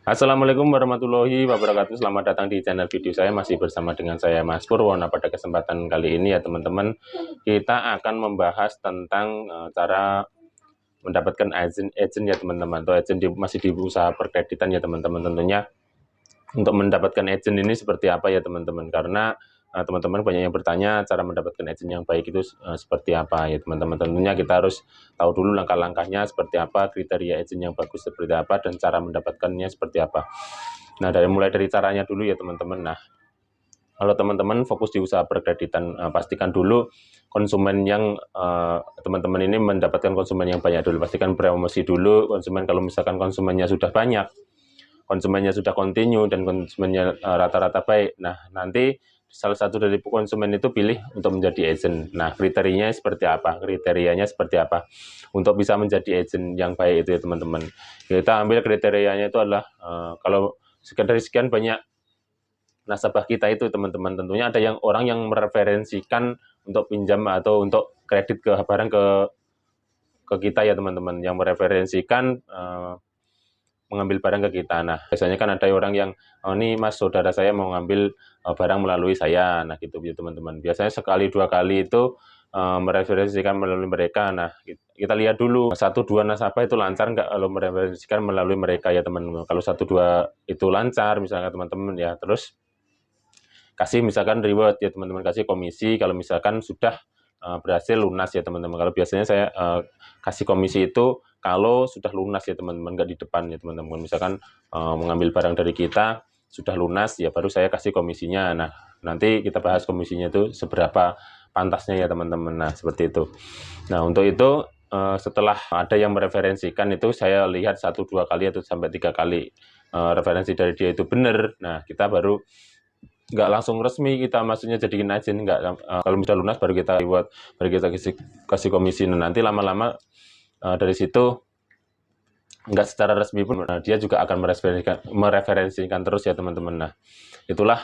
Assalamualaikum warahmatullahi wabarakatuh. Selamat datang di channel video saya. Masih bersama dengan saya Mas Purwo. Nah, pada kesempatan kali ini ya teman-teman, kita akan membahas tentang cara mendapatkan agent ya teman-teman, atau agent masih di usaha perkreditan ya teman-teman. Tentunya untuk mendapatkan agent ini seperti apa ya teman-teman, karena teman-teman banyak yang bertanya cara mendapatkan agent yang baik itu seperti apa ya teman-teman. Tentunya kita harus tahu dulu langkah-langkahnya seperti apa, kriteria agent yang bagus seperti apa, dan cara mendapatkannya seperti apa. Nah, mulai dari caranya dulu ya teman-teman. Nah, kalau teman-teman fokus di usaha perkreditan, pastikan dulu konsumen yang teman-teman ini mendapatkan konsumen yang banyak dulu. Pastikan promosi dulu konsumen. Kalau misalkan konsumennya sudah banyak, konsumennya sudah kontinu, dan konsumennya rata-rata baik, nah nanti salah satu dari konsumen itu pilih untuk menjadi agent. Nah, kriterianya seperti apa? Kriterianya seperti apa untuk bisa menjadi agent yang baik itu ya teman-teman. Kita ambil kriterianya itu adalah kalau dari sekian banyak nasabah kita itu teman-teman, tentunya ada yang orang yang mereferensikan untuk pinjam atau untuk kredit ke barang ke kita ya teman-teman, yang mereferensikan mengambil barang ke kita. Nah, biasanya kan ada orang yang, oh ini mas saudara saya mau ngambil barang melalui saya, nah gitu ya teman-teman. Biasanya sekali dua kali itu mereferensikan melalui mereka. Nah, kita lihat dulu satu dua nasabah itu lancar nggak kalau mereferensikan melalui mereka ya teman-teman. Kalau satu dua itu lancar misalnya teman-teman ya, terus kasih misalkan reward ya teman-teman, kasih komisi kalau misalkan sudah berhasil lunas ya teman-teman. Kalau biasanya saya kasih komisi itu kalau sudah lunas ya teman-teman, nggak di depan ya teman-teman. Misalkan mengambil barang dari kita sudah lunas ya baru saya kasih komisinya. Nah, nanti kita bahas komisinya itu seberapa pantasnya ya teman-teman. Nah, seperti itu. Nah, untuk itu setelah ada yang mereferensikan itu saya lihat 1-2 kali atau sampai 3 kali referensi dari dia itu benar. Nah, kita baru nggak langsung resmi kita maksudnya jadiin agent, nggak kalau misalnya lunas baru kita buat, baru kita kasih komisi. Nah, nanti lama-lama dari situ nggak secara resmi pun dia juga akan mereferensikan terus ya teman-teman. Nah, itulah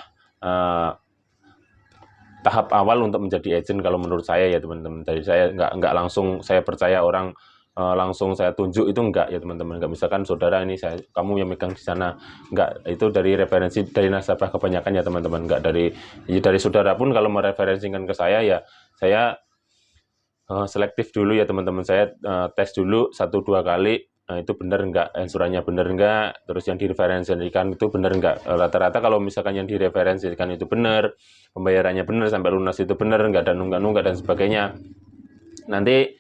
tahap awal untuk menjadi agent kalau menurut saya ya teman-teman. Dari saya nggak langsung saya percaya orang langsung saya tunjuk, itu enggak ya teman-teman. Enggak, misalkan saudara ini kamu yang megang di sana, enggak, itu dari referensi dari nasabah kebanyakan ya teman-teman. Enggak dari saudara pun kalau mereferensikan ke saya ya saya selektif dulu ya teman-teman. Saya tes dulu 1-2 kali, itu benar enggak, ansurannya benar enggak, terus yang direferensikan itu benar enggak. Rata-rata kalau misalkan yang direferensikan itu benar, pembayarannya benar sampai lunas itu benar, enggak ada nunggak-nunggak dan sebagainya, nanti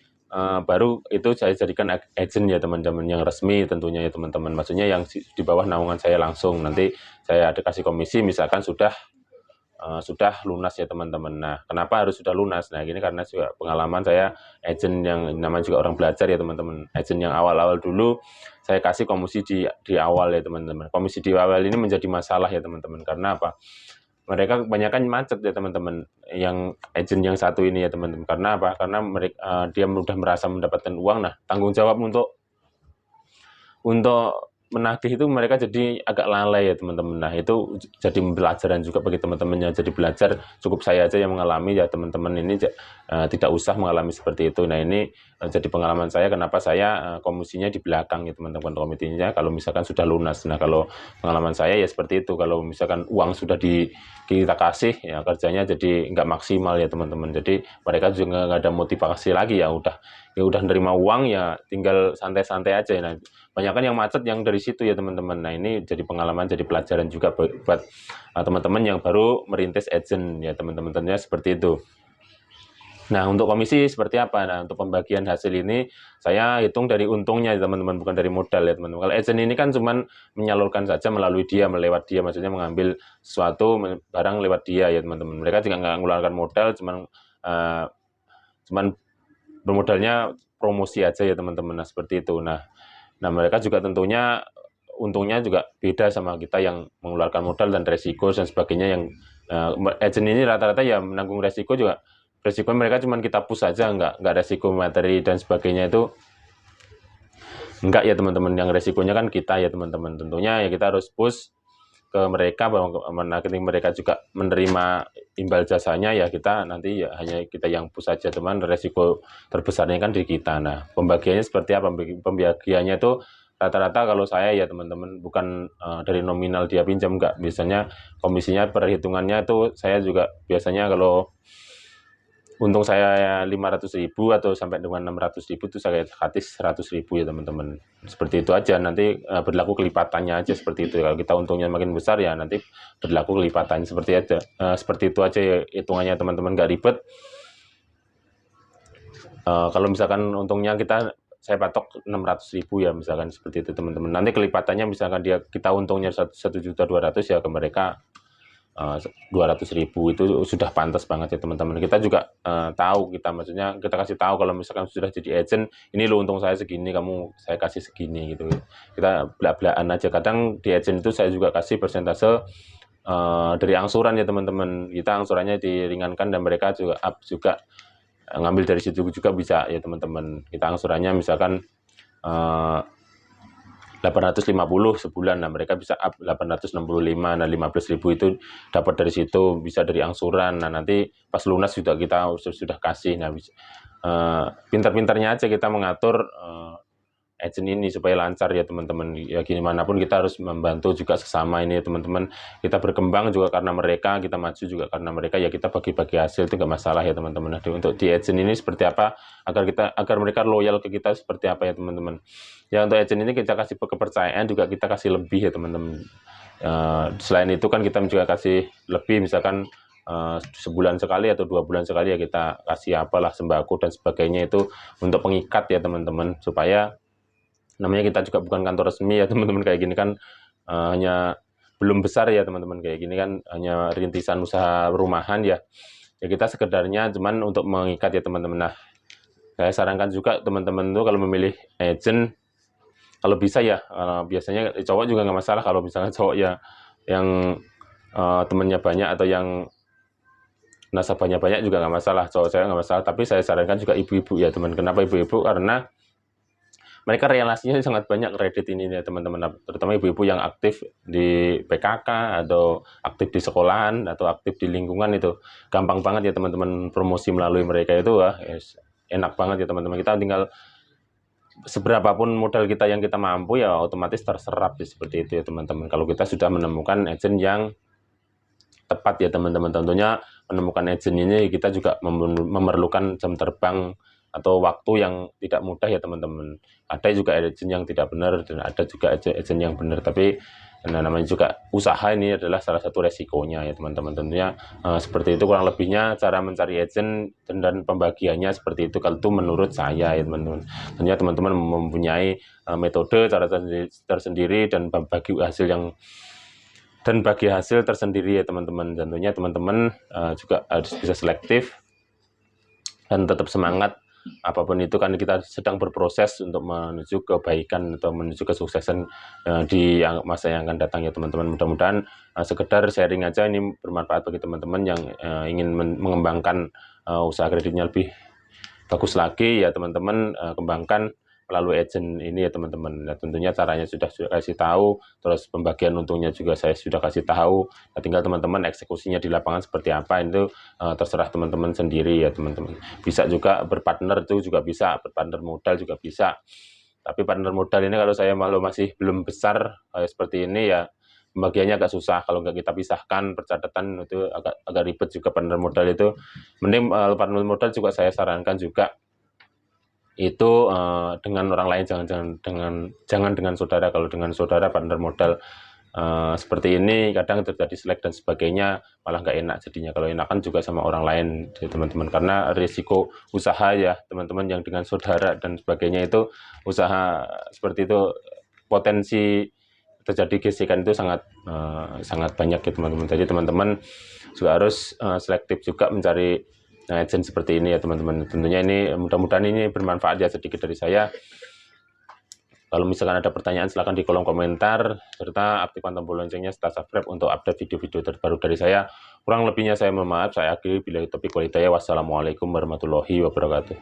baru itu saya jadikan agent ya teman-teman, yang resmi tentunya ya teman-teman. Maksudnya yang di bawah naungan saya langsung. Nanti saya ada kasih komisi misalkan sudah lunas ya teman-teman. Nah, kenapa harus sudah lunas? Nah, ini karena juga pengalaman saya agent yang namanya juga orang belajar ya teman-teman. Agent yang awal-awal dulu saya kasih komisi di awal ya teman-teman. Komisi di awal ini menjadi masalah ya teman-teman. Karena apa? Mereka kebanyakan macet ya teman-teman, yang agent yang satu ini ya teman-teman. Karena apa? Karena mereka dia sudah merasa mendapatkan uang. Nah, tanggung jawab untuk menagih itu mereka jadi agak lalai ya teman-teman. Nah, itu jadi pelajaran juga bagi teman-teman yang jadi belajar. Cukup saya aja yang mengalami ya teman-teman, ini tidak usah mengalami seperti itu. Nah, ini jadi pengalaman saya kenapa saya komisinya di belakang ya teman-teman, komitinya kalau misalkan sudah lunas. Nah, kalau pengalaman saya ya seperti itu. Kalau misalkan uang sudah kita kasih ya kerjanya jadi nggak maksimal ya teman-teman. Jadi mereka juga nggak ada motivasi lagi, ya udah nerima uang ya tinggal santai-santai aja. Nah, banyak kan yang macet yang dari situ ya teman-teman. Nah, ini jadi pengalaman, jadi pelajaran juga buat teman-teman yang baru merintis agent ya teman-teman, tentunya seperti itu. Nah, untuk komisi seperti apa? Nah, untuk pembagian hasil ini saya hitung dari untungnya ya teman-teman, bukan dari modal ya teman-teman. Kalau agent ini kan cuman menyalurkan saja melalui dia, melewat dia, maksudnya mengambil suatu barang lewat dia ya teman-teman. Mereka juga nggak mengeluarkan modal, cuman bermodalnya promosi aja ya teman-teman. Nah, seperti itu. Nah, mereka juga tentunya untungnya juga beda sama kita yang mengeluarkan modal dan resiko dan sebagainya. Yang agent ini rata-rata ya menanggung resiko juga. Resiko mereka cuma kita push saja, nggak resiko materi dan sebagainya itu enggak ya teman-teman. Yang resikonya kan kita ya teman-teman. Tentunya ya kita harus push ke mereka bahwa ketika mereka juga menerima imbal jasanya ya kita nanti ya hanya kita yang push saja, teman, resiko terbesarnya kan di kita. Nah, pembagiannya seperti apa? Pembagiannya itu rata-rata kalau saya ya teman-teman, bukan dari nominal dia pinjam, enggak. Biasanya komisinya perhitungannya itu saya juga biasanya kalau untung saya 500.000 atau sampai dengan 600.000 itu saya kasih 100.000 ya teman-teman. Seperti itu aja, nanti berlaku kelipatannya aja seperti itu. Kalau kita untungnya makin besar ya nanti berlaku kelipatannya seperti itu aja ya, hitungannya teman-teman, nggak ribet. Kalau misalkan untungnya saya patok 600.000 ya misalkan seperti itu teman-teman. Nanti kelipatannya misalkan kita untungnya 1.200.000 ya ke mereka 200.000 itu sudah pantas banget ya teman-teman. Kita juga tahu, maksudnya kita kasih tahu kalau misalkan sudah jadi agent, ini lo untung saya segini, saya kasih segini gitu. Kita belak-belakan aja. Kadang di agent itu saya juga kasih persentase dari angsuran ya teman-teman. Kita angsurannya diringankan dan mereka juga ngambil dari situ juga bisa ya teman-teman. Kita angsurannya misalkan 850 sebulan, nah mereka bisa up 865, nah 15.000 itu dapat dari situ, bisa dari angsuran. Nah nanti pas lunas juga kita sudah kasih. Nah pintar-pintarnya aja kita mengatur agent ini supaya lancar ya teman-teman. Ya gimana pun kita harus membantu juga sesama ini ya teman-teman. Kita berkembang juga karena mereka, kita maju juga karena mereka, ya kita bagi-bagi hasil itu nggak masalah ya teman-teman. Nah, untuk di agent ini seperti apa agar mereka loyal ke kita seperti apa ya teman-teman. Ya untuk agent ini kita kasih kepercayaan, juga kita kasih lebih ya teman-teman. Selain itu kan kita juga kasih lebih, misalkan sebulan sekali atau 2 bulan sekali ya kita kasih apalah sembako dan sebagainya, itu untuk pengikat ya teman-teman, supaya namanya kita juga bukan kantor resmi ya teman-teman. Kayak gini kan hanya belum besar ya teman-teman, kayak gini kan hanya rintisan usaha rumahan ya kita sekedarnya cuman untuk mengikat ya teman-teman. Nah saya sarankan juga teman-teman tuh kalau memilih agent, kalau bisa ya biasanya cowok juga nggak masalah, kalau misalnya cowok ya yang temennya banyak atau yang nasabahnya banyak juga nggak masalah, cowok saya nggak masalah. Tapi saya sarankan juga ibu-ibu ya teman. Kenapa ibu-ibu? Karena mereka relasinya sangat banyak kredit ini ya teman-teman, terutama ibu-ibu yang aktif di PKK atau aktif di sekolahan atau aktif di lingkungan, itu gampang banget ya teman-teman promosi melalui mereka itu enak banget ya teman-teman. Kita tinggal seberapapun modal kita yang kita mampu ya otomatis terserap seperti itu ya teman-teman. Kalau kita sudah menemukan agent yang tepat ya teman-teman. Tentunya menemukan agent ini kita juga memerlukan jam terbang atau waktu yang tidak mudah ya teman-teman. Ada juga agent yang tidak benar dan ada juga agent yang benar, tapi namanya juga usaha, ini adalah salah satu resikonya ya teman-teman. Tentunya seperti itu kurang lebihnya cara mencari agent dan pembagiannya seperti itu kalau itu menurut saya ya teman-teman. Tentunya teman-teman mempunyai metode cara tersendiri dan bagi hasil tersendiri ya teman-teman. Tentunya teman-teman juga harus bisa selektif dan tetap semangat. Apapun itu kan kita sedang berproses untuk menuju kebaikan atau menuju kesuksesan di masa yang akan datang ya teman-teman. Mudah-mudahan sekedar sharing aja ini bermanfaat bagi teman-teman yang ingin mengembangkan usaha kreditnya lebih bagus lagi ya teman-teman. Kembangkan melalui agent ini ya teman-teman. Nah, tentunya caranya sudah kasih tahu, terus pembagian untungnya juga saya sudah kasih tahu. Nah, tinggal teman-teman eksekusinya di lapangan seperti apa itu terserah teman-teman sendiri ya teman-teman. Bisa juga berpartner, itu juga bisa, berpartner modal juga bisa. Tapi partner modal ini kalau saya masih belum besar seperti ini ya pembagiannya agak susah. Kalau nggak kita pisahkan percatatan itu agak ribet juga partner modal itu. Mending partner modal juga saya sarankan juga itu dengan orang lain, jangan dengan saudara. Kalau dengan saudara partner modal seperti ini kadang terjadi selek dan sebagainya, malah nggak enak jadinya. Kalau enakan juga sama orang lain teman-teman, karena risiko usaha ya teman-teman yang dengan saudara dan sebagainya itu usaha seperti itu potensi terjadi gesekan itu sangat banyak ya teman-teman. Jadi teman-teman juga harus selektif juga mencari agent seperti ini ya teman-teman. Tentunya ini mudah-mudahan ini bermanfaat ya sedikit dari saya. Kalau misalkan ada pertanyaan silahkan di kolom komentar, serta aktifkan tombol loncengnya serta subscribe untuk update video-video terbaru dari saya. Kurang lebihnya saya mohon maaf, saya akhiri. Bila topik walhidayah, wassalamualaikum warahmatullahi wabarakatuh.